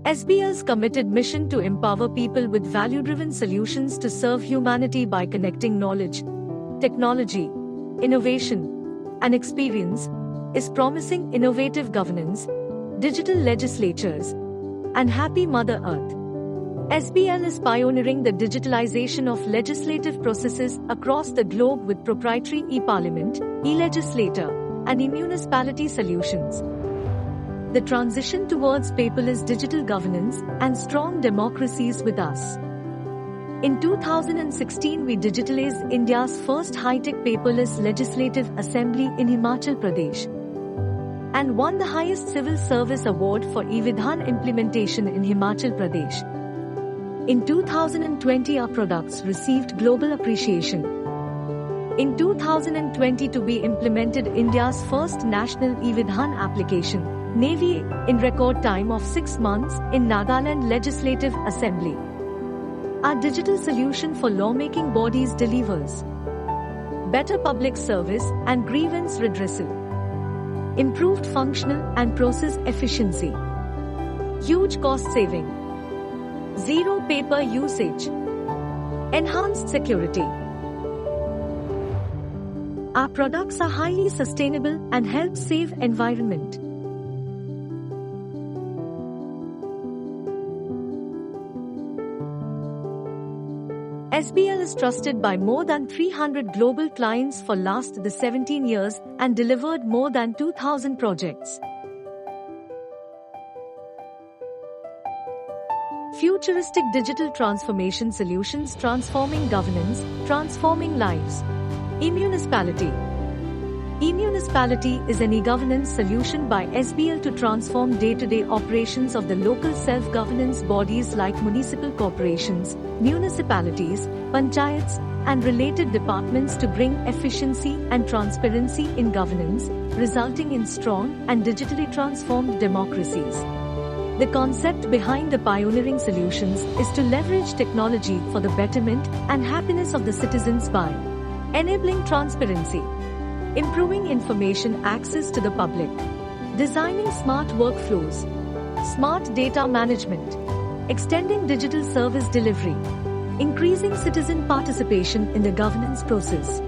SBL's committed mission to empower people with value-driven solutions to serve humanity by connecting knowledge, technology, innovation, and experience is promising innovative governance, digital legislatures, and happy Mother Earth. SBL is pioneering the digitalization of legislative processes across the globe with proprietary eParliament, eLegislator, and eMunicipality solutions. The transition towards paperless digital governance and strong democracies with us. In 2016, we digitalized India's first high-tech paperless Legislative Assembly in Himachal Pradesh and won the highest civil service award for eVidhan implementation in Himachal Pradesh. In 2020, our products received global appreciation. In 2022, we implemented India's first national eVidhan application, NeVA, in record time of 6 months in Nagaland Legislative Assembly. Our digital solution for lawmaking bodies delivers better public service and grievance redressal, improved functional and process efficiency, huge cost saving, zero paper usage, enhanced security. Our products are highly sustainable and help save environment. SBL is trusted by more than 300 global clients for last 17 years and delivered more than 2,000 projects. Futuristic digital transformation solutions transforming governance, transforming lives. eMunicipality. eMunicipality is an e-governance solution by SBL to transform day-to-day operations of the local self-governance bodies like municipal corporations, municipalities, panchayats, and related departments to bring efficiency and transparency in governance, resulting in strong and digitally transformed democracies. The concept behind the pioneering solutions is to leverage technology for the betterment and happiness of the citizens by enabling transparency, improving information access to the public, designing smart workflows, smart data management, extending digital service delivery, increasing citizen participation in the governance process.